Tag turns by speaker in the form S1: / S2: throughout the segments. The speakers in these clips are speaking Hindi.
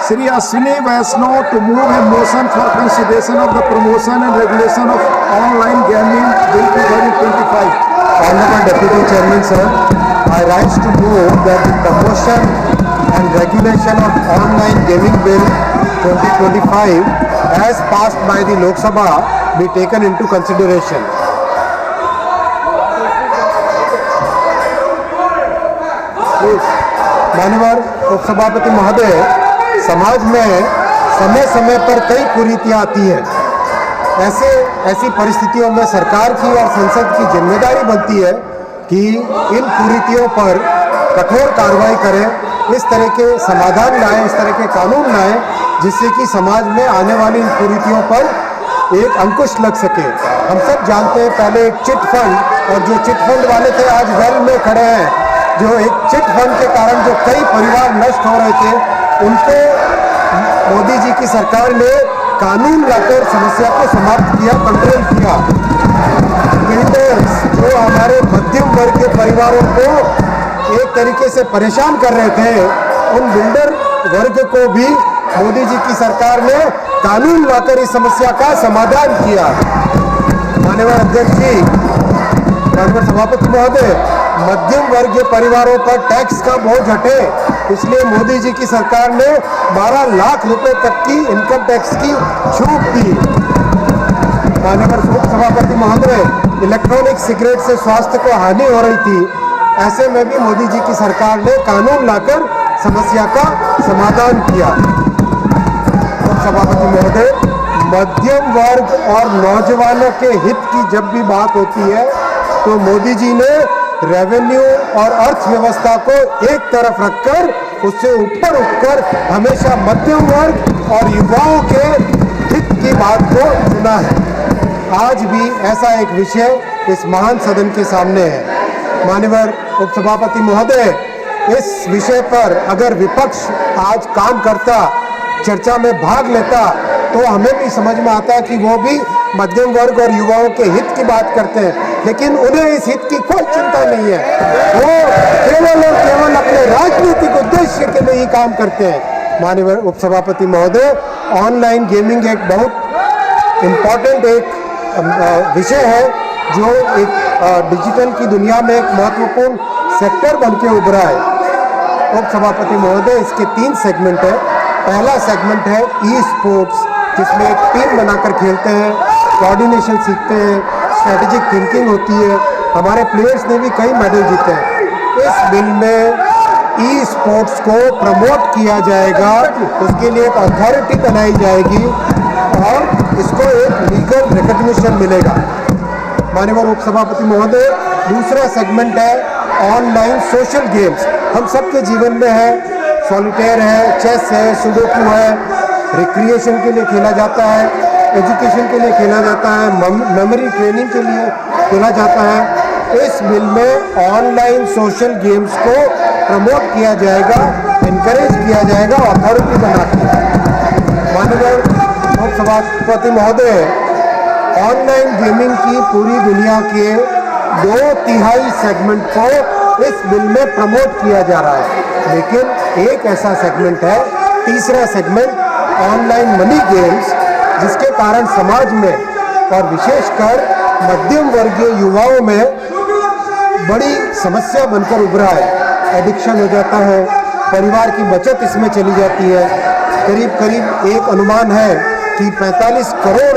S1: Sri Ashwini Vaishnaw to move a motion for consideration of the promotion and regulation of online gaming bill 2025.
S2: Honorable Deputy Chairman sir, I rise to move that the promotion and regulation of online gaming bill 2025 as passed by the Lok Sabha be taken into consideration. माननीय उपसभापति महोदय, समाज में समय समय पर कई कुरीतियाँ आती हैं। ऐसी परिस्थितियों में सरकार की और संसद की जिम्मेदारी बनती है कि इन कुरीतियों पर कठोर कार्रवाई करें, इस तरह के समाधान लाएं, इस तरह के कानून लाएं जिससे कि समाज में आने वाली इन कुरीतियों पर एक अंकुश लग सके। हम सब जानते हैं पहले एक चिट फंड, और जो चिट फंड वाले थे आज वेल में खड़े हैं। जो एक चिट फंड के कारण जो कई परिवार नष्ट हो रहे थे, उनको मोदी जी की सरकार ने कानून लाकर समस्या को समाप्त किया, कंट्रोल किया। बिल्डर्स जो हमारे मध्यम वर्ग के परिवारों को एक तरीके से परेशान कर रहे थे, उन बिल्डर वर्ग को भी मोदी जी की सरकार ने कानून लाकर इस समस्या का समाधान किया। माननीय अध्यक्ष जी, माननीय सभापति महोदय, मध्यम वर्गीय परिवारों पर टैक्स का बोझ हटे, इसलिए मोदी जी की सरकार ने 12 लाख रुपए तक की इनकम टैक्स की छूट दी। माननीय सभापति महोदय, इलेक्ट्रॉनिक सिगरेट से स्वास्थ्य को हानि हो रही थी, ऐसे में भी मोदी जी की सरकार ने कानून लाकर समस्या का समाधान किया। सभापति महोदय, मध्यम वर्ग और नौजवानों के हित की जब भी बात होती है तो मोदी जी ने रेवेन्यू और अर्थव्यवस्था को एक तरफ रखकर उससे ऊपर उठकर हमेशा मध्यम वर्ग और युवाओं के हित की बात को सुना है। आज भी ऐसा एक विषय इस महान सदन के सामने है। माननीय उपसभापति महोदय, इस विषय पर अगर विपक्ष आज काम करता, चर्चा में भाग लेता, तो हमें भी समझ में आता कि वो भी मध्यम वर्ग और युवाओं के हित की बात करते हैं, लेकिन उन्हें इस हित की कोई चिंता नहीं है। वो केवल और केवल अपने राजनीतिक उद्देश्य के लिए ही काम करते हैं। माननीय उपसभापति महोदय, ऑनलाइन गेमिंग एक बहुत इम्पोर्टेंट एक विषय है जो एक डिजिटल की दुनिया में एक महत्वपूर्ण सेक्टर बन के उभरा है। उपसभापति महोदय, इसके 3 सेगमेंट है। पहला सेगमेंट है ई स्पोर्ट्स, जिसमें एक टीम बनाकर खेलते हैं, कोऑर्डिनेशन सीखते हैं, स्ट्रेटेजिक थिंकिंग होती है। हमारे प्लेयर्स ने भी कई मेडल जीते हैं। इस बिल में ई स्पोर्ट्स को प्रमोट किया जाएगा, उसके लिए एक अथॉरिटी बनाई जाएगी और इसको एक लीगल रिकॉग्निशन मिलेगा। माननीय उपसभापति महोदय, दूसरा सेगमेंट है ऑनलाइन सोशल गेम्स। हम सबके जीवन में है, सॉलिटेयर है, चेस है, सुडोकू है, रिक्रिएशन के लिए खेला जाता है, एजुकेशन के लिए खेला जाता है, मेमोरी ट्रेनिंग के लिए खेला जाता है। इस बिल में ऑनलाइन सोशल गेम्स को प्रमोट किया जाएगा, इनकरेज किया जाएगा अथॉरिटी बना के। माननीय उपसभापति महोदय, ऑनलाइन गेमिंग की पूरी दुनिया के 2/3 सेगमेंट को इस बिल में प्रमोट किया जा रहा है, लेकिन एक ऐसा सेगमेंट है, तीसरा सेगमेंट ऑनलाइन मनी गेम्स, जिसके कारण समाज में और विशेषकर मध्यम वर्गीय युवाओं में बड़ी समस्या बनकर उभरा है। एडिक्शन हो जाता है, परिवार की बचत इसमें चली जाती है। करीब करीब एक अनुमान है कि 45 करोड़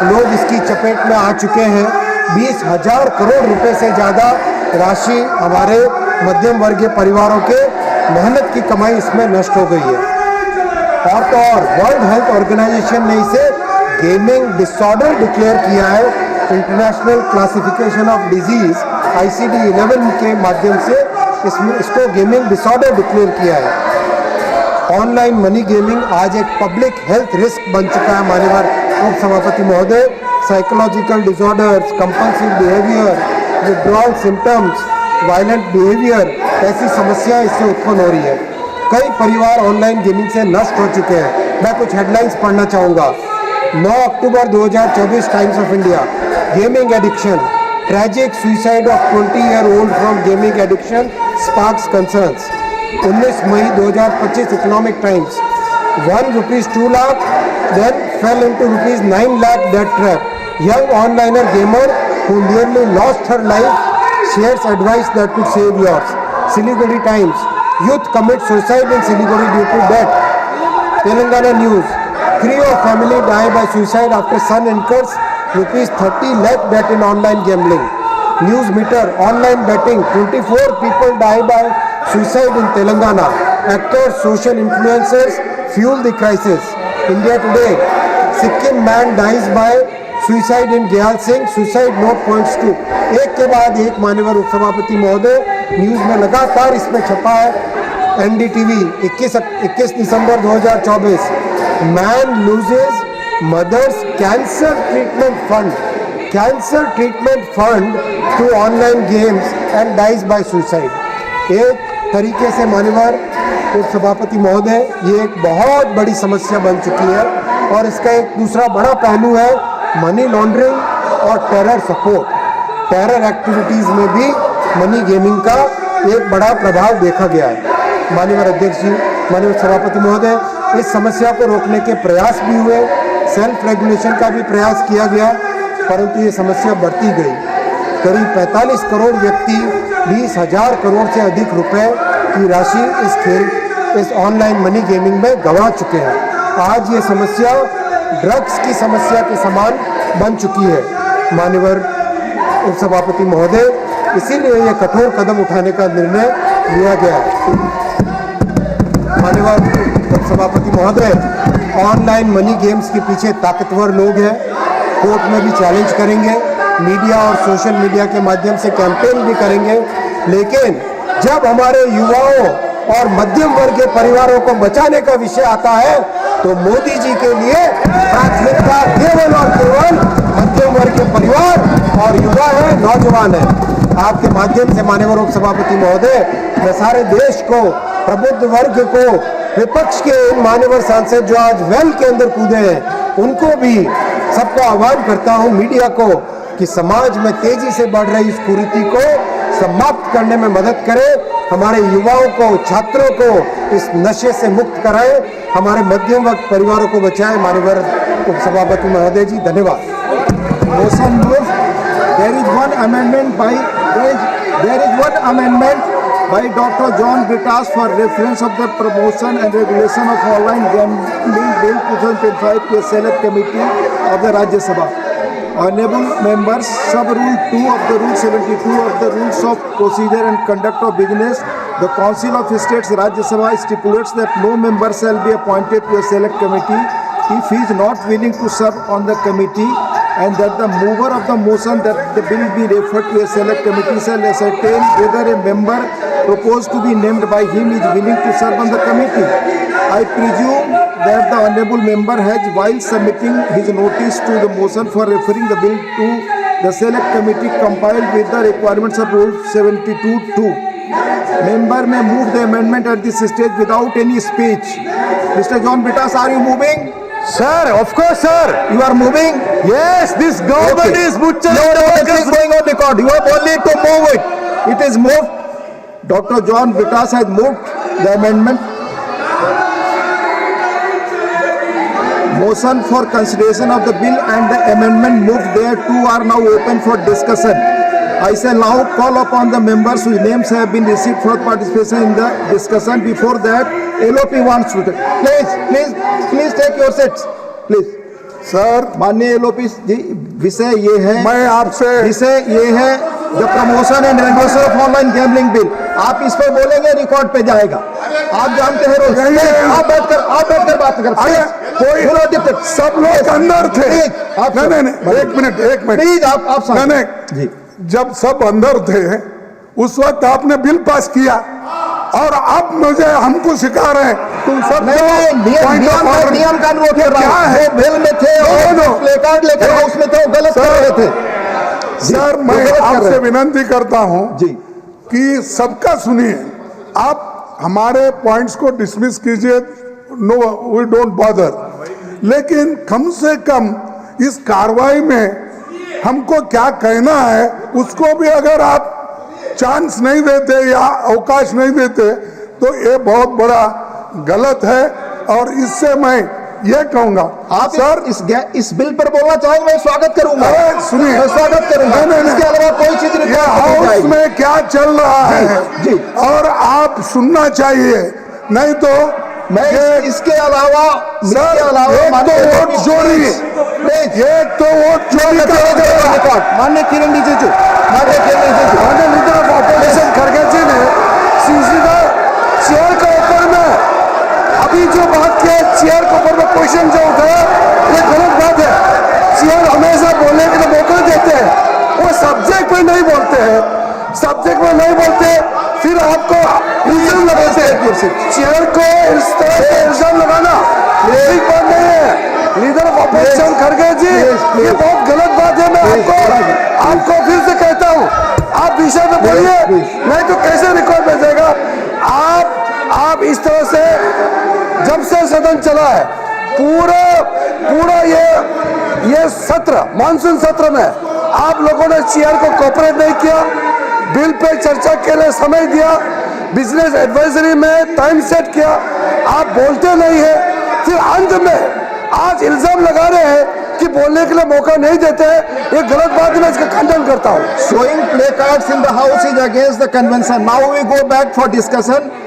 S2: लोग इसकी चपेट में आ चुके हैं। 20,000 करोड़ रुपए से ज़्यादा राशि हमारे मध्यम वर्गीय परिवारों के मेहनत की कमाई इसमें नष्ट हो गई है। और तो और वर्ल्ड हेल्थ ऑर्गेनाइजेशन ने इसे गेमिंग डिसऑर्डर डिक्लेयर किया है। International classification of disease ICD-11 के माध्यम से इसको गेमिंग डिसऑर्डर डिक्लेयर किया है। ऑनलाइन मनी गेमिंग आज एक पब्लिक हेल्थ रिस्क बन चुका है। माननीय उपसभापति महोदय, psychological disorders, compulsive behaviour, withdrawal symptoms, violent behaviour, ऐसी समस्या इससे उत्पन्न हो रही है। कई परिवार ऑनलाइन गेमिंग से नष्ट हो चुके हैं। मैं कुछ हेडलाइंस पढ़ना चाहूँगा। 9 October 2024, Times of India, gaming addiction, tragic suicide of 20-year-old from gaming addiction sparks concerns. 19 May 2025, Economic Times, won rupees 2 lakh, then fell into rupees 9 lakh debt trap. Young onliner gamer who nearly lost her life shares advice that could save yours. Siliguri Times: youth commit suicide in Siliguri due to debt. Telangana News: Creo family die by suicide after son incurs rupees 30 lakh debt in online gambling. News Meter: online betting, 24 people die by suicide in Telangana. Actors, social influencers fuel the crisis. India Today: Sikkim man dies by suicide in Gyal Singh, suicide note points to. एक के बाद एक माननीय उपसभापति महोदय, न्यूज में लगातार इसमें छपा है। NDTV 21 December 2024, man loses mother's cancer treatment fund to online games and dies by suicide. एक तरीके से माननीय उपसभापति महोदय, ये एक बहुत बड़ी समस्या बन चुकी है और इसका एक दूसरा बड़ा पहलू है मनी लॉन्ड्रिंग और टेरर सपोर्ट। टेरर एक्टिविटीज़ में भी मनी गेमिंग का एक बड़ा प्रभाव देखा गया है। माननीय अध्यक्ष जी, माननीय सभापति महोदय, इस समस्या को रोकने के प्रयास भी हुए, सेल्फ रेगुलेशन का भी प्रयास किया गया, परंतु ये समस्या बढ़ती गई। करीब 45 करोड़ व्यक्ति 20,000 करोड़ से अधिक रुपए की राशि इस ऑनलाइन मनी गेमिंग में गंवा चुके हैं। आज ये समस्या ड्रग्स की समस्या के समान बन चुकी है। माननीय उपसभापति महोदय, इसीलिए ये कठोर कदम उठाने का निर्णय लिया गया है। माननीय उपसभापति महोदय, ऑनलाइन मनी गेम्स के पीछे ताकतवर लोग हैं, कोर्ट में भी चैलेंज करेंगे, मीडिया और सोशल मीडिया के माध्यम से कैंपेन भी करेंगे, लेकिन जब हमारे युवाओं और मध्यम वर्ग के परिवारों को बचाने का विषय आता है तो मोदी जी के लिए प्राथमिकता केवल और केवल मध्यम वर्ग के परिवार और युवा है, नौजवान है। आपके माध्यम से माननीय उपसभापति महोदय, मैं सारे देश को, प्रबुद्ध वर्ग को, विपक्ष के इन माननीय सांसद जो आज वेल के अंदर कूदे हैं, उनको भी सबको आह्वान करता हूं, मीडिया को, कि समाज में तेजी से बढ़ रही इस कुरीति को समाप्त करने में मदद करें, हमारे युवाओं को, छात्रों को इस नशे से मुक्त कराएं, हमारे मध्यम वर्ग परिवारों को बचाएं। माननीय उपसभापति महोदय जी, धन्यवाद।
S1: Motion moved. There is one amendment by Dr. John Britas for reference of the promotion and regulation of online gambling bill 2025 to a select committee of the Rajya Sabha. Honorable members, sub rule 2 of the rule 72 of the rules of procedure and conduct of business, the Council of States Rajya Sabha stipulates that no member shall be appointed to a select committee if he is not willing to serve on the committee, and that the mover of the motion that the bill be referred to a select committee shall ascertain whether a member proposed to be named by him is willing to serve on the committee. I presume that the honourable member has, while submitting his notice to the motion for referring the bill to the select committee, compiled with the requirements of Rule 72(2). Member may move the amendment at this stage without any speech. Mr. John Britas, are you moving?
S3: Sir, of course, sir.
S1: You are moving?
S3: Yes, this government
S1: Okay.
S3: is butchering
S1: No,
S3: the
S1: it
S3: workers.
S1: is going on record. You have only to move it. It is moved. Dr. John Britas has moved the amendment. Motion for consideration of the bill and the amendment moved thereto are now open for discussion. I shall now call upon the members whose names have been received for participation in the discussion. Before that, LOP wants to take. Please take your seats. Please.
S4: Sir,
S1: माननीय एलओपी जी, विषय ये है,
S4: मैं आपसे
S1: विषय ये है the promotion and regulation of online gambling bill. आप इस पर बोलेंगे, रिकॉर्ड पे जाएगा। आप जानते हैं रोज। आप बैठकर बात कर।
S4: अरे कोई सब लोग अंदर थे। नहीं, एक मिनट
S1: प्लीज आप
S4: नहीं, जब सब अंदर थे उस वक्त आपने बिल पास किया और अब मुझे हमको सिखा रहे हैं तुम सब
S1: नियम कानून क्या है, बिल में थे और प्लेकार्ड लेकर हाउस में थे, वो गलत कर रहे थे।
S4: सर, मैं आपसे विनती करता हूं
S1: जी
S4: कि सबका सुनिए, आप हमारे पॉइंट्स को डिसमिस कीजिए, नो वी डोंट बॉदर, लेकिन कम से कम इस कार्रवाई में हमको क्या कहना है उसको भी अगर आप चांस नहीं देते या अवकाश नहीं देते तो ये बहुत बड़ा गलत है। और इससे मैं ये कहूंगा
S1: आप
S4: सर
S1: इस बिल पर बोलना चाहेंगे, मैं स्वागत करूंगा।
S4: अरे सुनिए,
S1: मैं स्वागत करूंगा।
S4: नहीं, नहीं,
S1: इसके अलावा कोई चीज नहीं
S4: ये हाउस में क्या चल रहा है
S1: जी।
S4: और आप सुनना चाहिए, नहीं तो
S1: मैं इसके अलावा
S4: सर एक तो वोट चोरी, एक तो वोट चोरी का
S1: मान्य किरण रिजिजू, मान्य किरण रिजिजू,
S2: माननीय लीडर ऑफ ऑपोजिशन खड़गे जी ने सीधा चेयर के ऊपर में अभी जो बात किया, चेयर के ऊपर में क्वेश्चन जो उठाया, ये गलत बात है। चेयर हमेशा बोलने के लिए मौका देते हैं, वो सब्जेक्ट पे नहीं बोलते हैं, सब्जेक्ट में नहीं बोलते, फिर आपको इल्जाम लगाते हैं। चेयर को इस तरह से इल्जाम लगाना ठीक बात नहीं है। लीडर ऑफ ऑपोजिशन खड़गे जी, ये बहुत गलत बात है। मैं आपको फिर से कहता हूँ, आप विषय में बोलिए, नहीं तो कैसे रिकॉर्ड भेजेगा। आप इस तरह से जब से सदन चला है, पूरा ये सत्र, मानसून सत्र में आप लोगों ने चेयर को कोऑपरेट नहीं किया, बिल पे चर्चा के लिए समय दिया, बिजनेस एडवाइजरी में टाइम सेट किया, आप बोलते नहीं है, फिर अंत में आज इल्जाम लगा रहे हैं कि बोलने के लिए मौका नहीं देते हैं। ये गलत बात है, मैं इसका खंडन करता हूँ।
S1: showing placards in the house is against the convention. Now we go back for discussion.